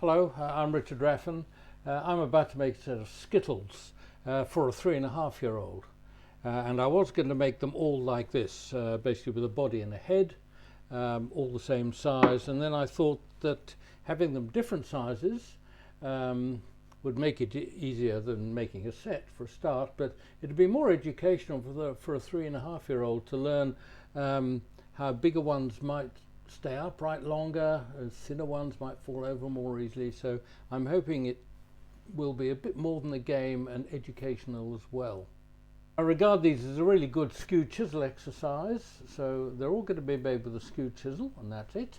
Hello, I'm Richard Raffan. I'm about to make a set of skittles for a 3.5-year-old. And I was going to make them all like this, basically with a body and a head, all the same size. And then I thought that having them different sizes would make it easier than making a set for a start, but it'd be more educational for a 3.5-year-old to learn how bigger ones might stay upright longer and thinner ones might fall over more easily. So I'm hoping it will be a bit more than a game and educational as well. I regard these as a really good skew chisel exercise, so they're all going to be made with a skew chisel and that's it,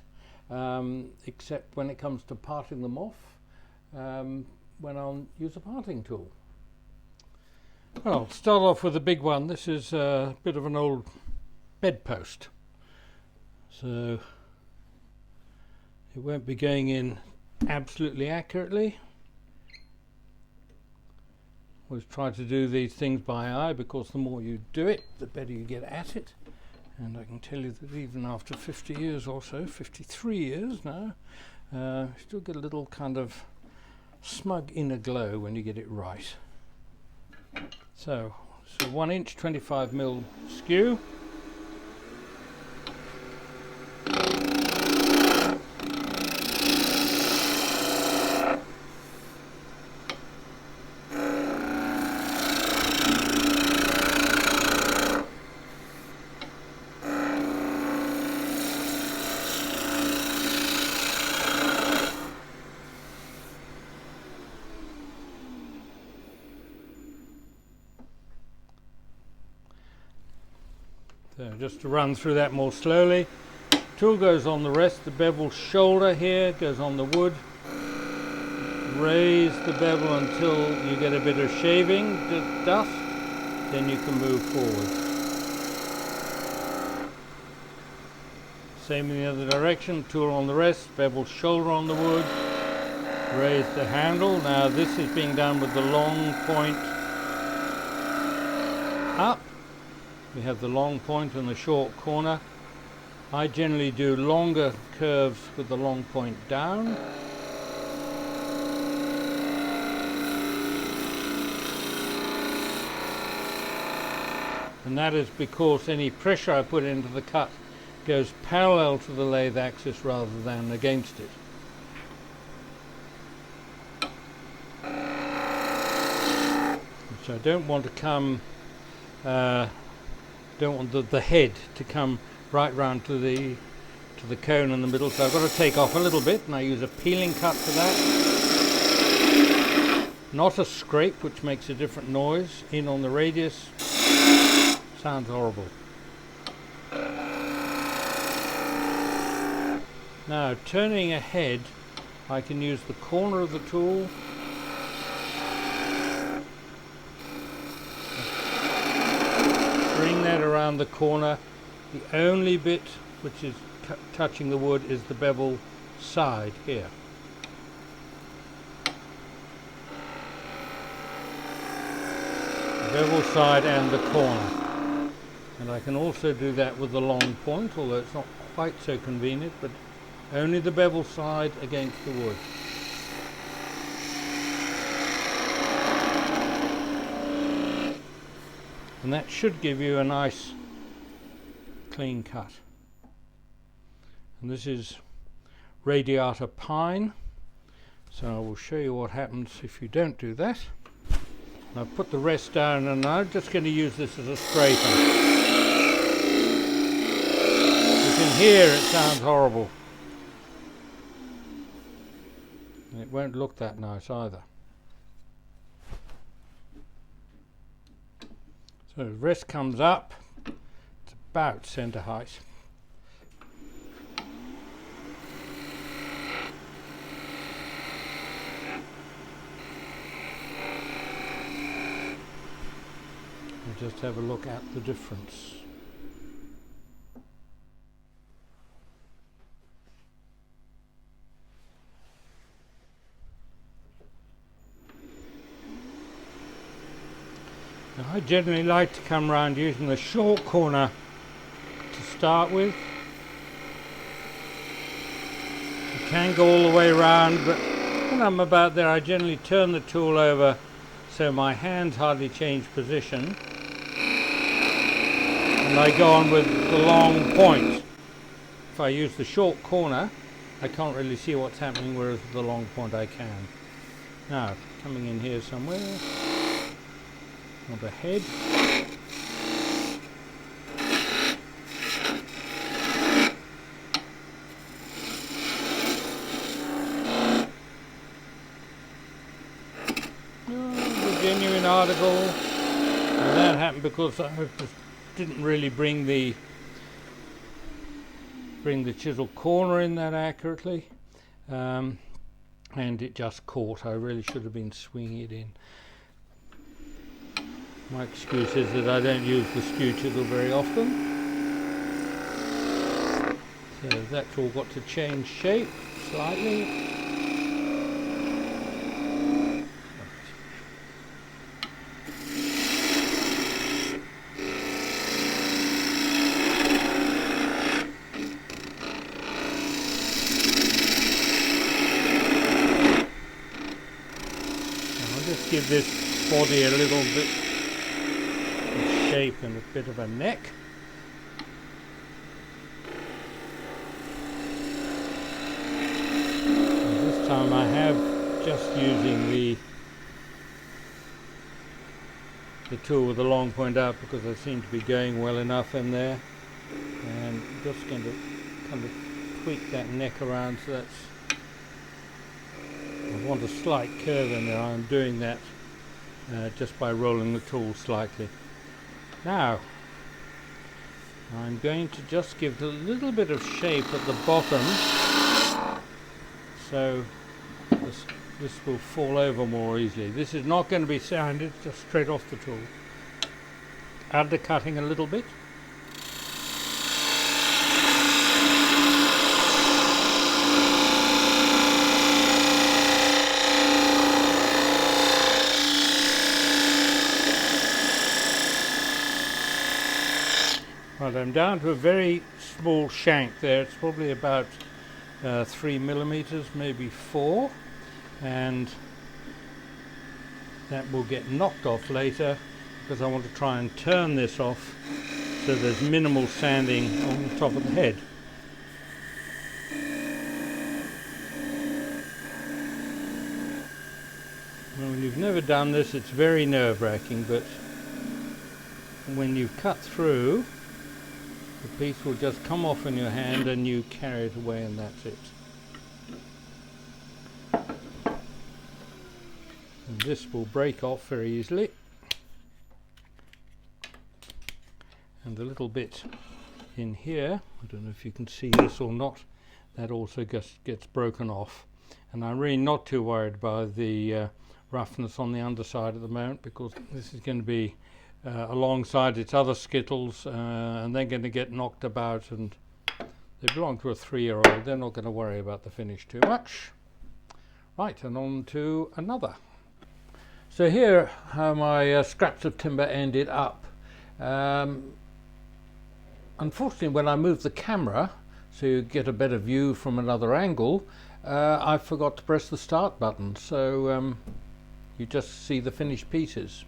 except when it comes to parting them off, when I'll use a parting tool. Well, I'll start off with the big one. This is a bit of an old bedpost, so it won't be going in absolutely accurately. Always try to do these things by eye, because the more you do it, the better you get at it. And I can tell you that even after 50 years or so, 53 years now, you still get a little kind of smug inner glow when you get it right. So 1 inch 25mm skew. So just to run through that more slowly, tool goes on the rest, the bevel shoulder here goes on the wood. Raise the bevel until you get a bit of shaving dust, then you can move forward. Same in the other direction, tool on the rest, bevel shoulder on the wood, raise the handle. Now this is being done with the long point up. We have the long point and the short corner. I generally do longer curves with the long point down. And that is because any pressure I put into the cut goes parallel to the lathe axis rather than against it. So I don't want to come don't want the head to come right round to the cone in the middle, so I've got to take off a little bit, and I use a peeling cut for that. Not a scrape, which makes a different noise. In on the radius. Sounds horrible. Now, turning ahead, I can use the corner of the tool . Bring that around the corner. The only bit which is touching the wood is the bevel side here. The bevel side and the corner. And I can also do that with the long point, although it's not quite so convenient, but only the bevel side against the wood. And that should give you a nice clean cut. And this is radiata pine, so I will show you what happens if you don't do that. I'll put the rest down, and I'm just going to use this as a scraper. You can hear it sounds horrible. And it won't look that nice either. So the rest comes up, it's about centre height. And just have a look at the difference. Now, I generally like to come round using the short corner to start with. You can go all the way around, but When I'm about there, I generally turn the tool over so my hands hardly change position, and I go on with the long point. If I use the short corner, I can't really see what's happening, whereas with the long point I can. Now, coming in here somewhere, on the head. The genuine article, and that happened because I just didn't really bring the chisel corner in that accurately, and it just caught. I really should have been swinging it in. My excuse is that I don't use the skew chisel very often. So that's all got to change shape slightly. Just give this body a little bit of shape and a bit of a neck. And this time I have just using the tool with the long point out because I seem to be going well enough in there, and I'm just going to kind of tweak that neck around so that's, I want a slight curve in there. I'm doing that just by rolling the tool slightly. Now I'm going to just give it a little bit of shape at the bottom so this will fall over more easily. This is not going to be sanded, just straight off the tool. Undercutting a little bit. Right, I'm down to a very small shank there. It's probably about 3 millimeters, maybe 4, and that will get knocked off later because I want to try and turn this off so there's minimal sanding on the top of the head. Well, when you've never done this, it's very nerve-wracking, but when you cut through, the piece will just come off in your hand and you carry it away, and that's it. And this will break off very easily. And the little bit in here, I don't know if you can see this or not, that also gets broken off. And I'm really not too worried by the roughness on the underside at the moment, because this is going to be alongside its other skittles, and they're going to get knocked about, and they belong to a 3-year-old. They're not going to worry about the finish too much. Right, and on to another. So here how my scraps of timber ended up. Unfortunately, when I moved the camera so you get a better view from another angle, I forgot to press the start button, so you just see the finished pieces.